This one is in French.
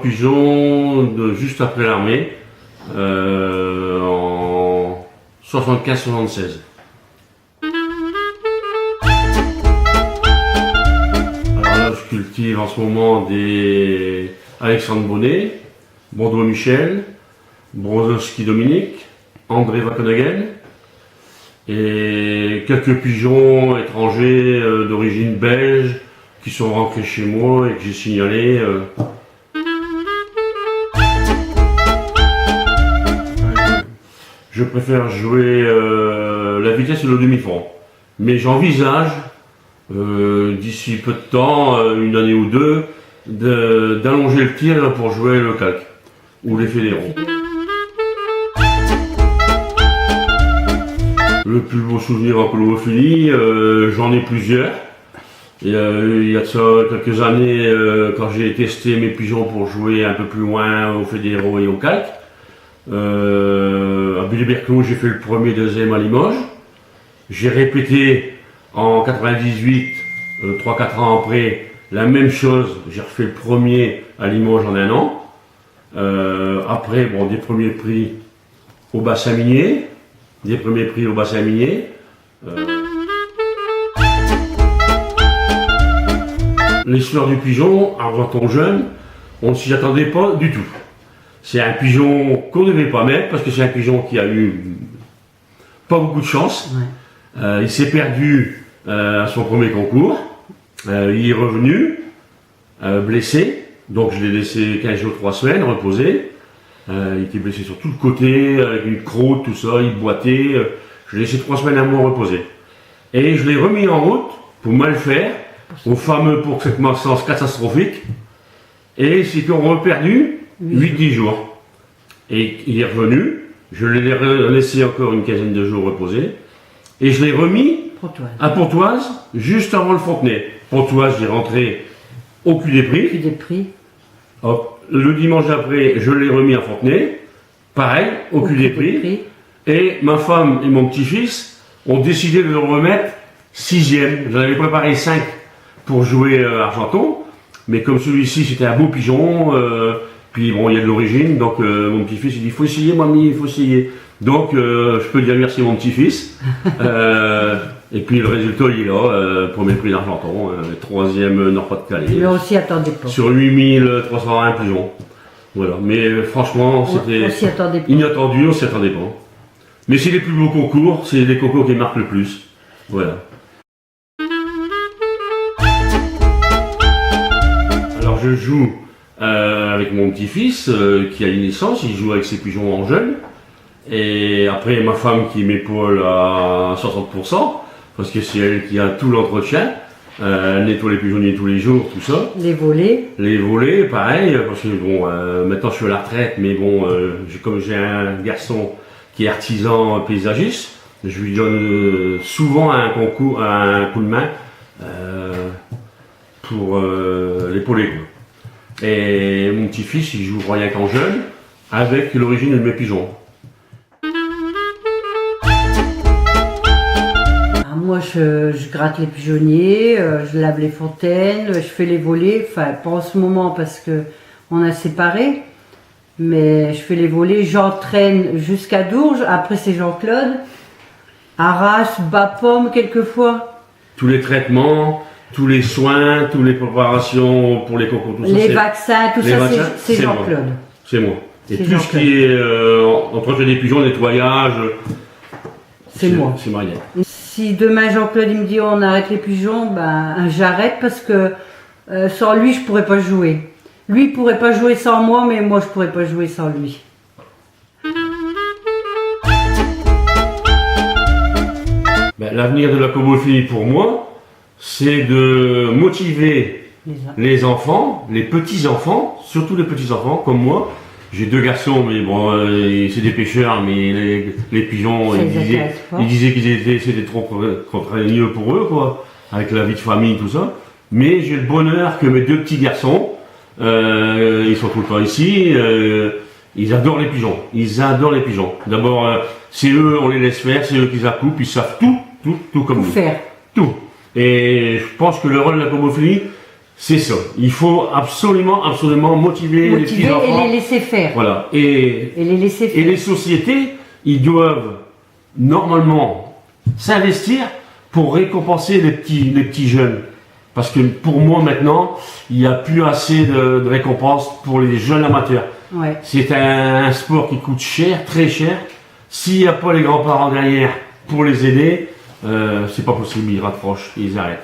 pigeon juste après l'armée, en 75-76. Alors là, je cultive en ce moment des Alexandre Bonnet, Bordeaux Michel, Brozowski Dominique, André Wackenhagen et quelques pigeons étrangers d'origine belge qui sont rentrés chez moi et que j'ai signalés. Je préfère jouer la vitesse et le demi-fond. Mais j'envisage, d'ici peu de temps, une année ou deux, d'allonger le tir pour jouer le calque ou les fédéraux. Le plus beau souvenir en colobophilie, j'en ai plusieurs. Et, il y a de ça quelques années, quand j'ai testé mes pigeons pour jouer un peu plus loin aux fédéraux et au calque, à Billy-Berclos, j'ai fait le premier, deuxième à Limoges. J'ai répété en 98, 3-4 ans après, la même chose. J'ai refait le premier à Limoges en un an. Après, bon, des premiers prix au bassin minier. L'histoire du pigeon, quand on est jeune, on ne s'y attendait pas du tout. C'est un pigeon qu'on ne devait pas mettre parce que c'est un pigeon qui a eu pas beaucoup de chance. Ouais. Il s'est perdu à son premier concours. Il est revenu blessé, donc je l'ai laissé 15 jours, 3 semaines reposer. Il était blessé sur tout le côté, avec une croûte, tout ça, il boitait. Je l'ai laissé 3 semaines à moi reposer. Et je l'ai remis en route pour mal faire, au fameux pour cette malchance catastrophique. Et c'est qu'on reperdu 8-10 jours. Et il est revenu, je l'ai laissé encore une quinzaine de jours reposer. Et je l'ai remis à Pontoise, juste avant le Fontenay. Pontoise, j'ai rentré au cul des prix. Hop. Le dimanche après, je l'ai remis à Fontenay, pareil, au cul des prix. Et ma femme et mon petit-fils ont décidé de le remettre 6e. J'en avais préparé 5 pour jouer à Argenton, mais comme celui-ci c'était un beau pigeon, puis bon, il y a de l'origine, donc mon petit-fils il dit faut essayer, mamie, il faut essayer. Donc je peux dire merci à mon petit-fils. Et puis le résultat il est là, premier prix d'Argenton, 3e Nord-Pas-de-Calais. Mais aussi attendez pas. Sur 8301 pigeons. Voilà, mais franchement c'était inattendu, on s'y attendait pas. Mais c'est les plus beaux concours, c'est les concours qui marquent le plus. Voilà. Alors je joue avec mon petit-fils qui a une licence, il joue avec ses pigeons en jeune. Et après ma femme qui m'épaule à 60%, parce que c'est elle qui a tout l'entretien. Elle nettoie les pigeonniers tous les jours, tout ça. Les volets, pareil, parce que bon, maintenant je suis à la retraite, mais bon, comme j'ai un garçon qui est artisan paysagiste, je lui donne souvent un coup de main pour l'épauler. Et mon petit-fils, il joue rien qu'en jeune, avec l'origine de mes pigeons. Moi, je gratte les pigeonniers, je lave les fontaines, je fais les volets. Enfin, pas en ce moment parce que on a séparé. Mais je fais les volets, j'entraîne jusqu'à Dourges. Après, c'est Jean-Claude. Arras, Bas-Pomme, quelquefois. Tous les traitements, tous les soins, toutes les préparations pour les concours, tout ça. Les vaccins, tout ça, c'est Jean-Claude. C'est moi. Et tout ce qui est entretien des pigeons, nettoyage, c'est moi. C'est Mariette. Si demain Jean-Claude il me dit on arrête les pigeons, ben j'arrête parce que sans lui je pourrais pas jouer. Lui il pourrait pas jouer sans moi, mais moi je pourrais pas jouer sans lui. Ben, l'avenir de la colobophilie pour moi, c'est de motiver les enfants, les petits-enfants, surtout les petits-enfants comme moi. J'ai 2 garçons, mais bon, c'est des pêcheurs, mais les pigeons, ils disaient c'était trop contraigneux pour eux, quoi, avec la vie de famille, tout ça. Mais j'ai le bonheur que mes 2 petits garçons, ils sont tout le temps ici, ils adorent les pigeons. Ils adorent les pigeons. D'abord, c'est eux, on les laisse faire, c'est eux qui s'accoupent, ils savent tout comme nous. Faire. Tout. Et je pense que le rôle de la colobophilie, C'est ça. Il faut absolument motiver les petits enfants. et les laisser faire. Voilà. Et les laisser faire. Et les sociétés, ils doivent normalement s'investir pour récompenser les petits jeunes. Parce que pour moi maintenant, il n'y a plus assez de récompenses pour les jeunes amateurs. Ouais. C'est un sport qui coûte cher, très cher. S'il n'y a pas les grands-parents derrière pour les aider, c'est pas possible, ils raccrochent, ils arrêtent.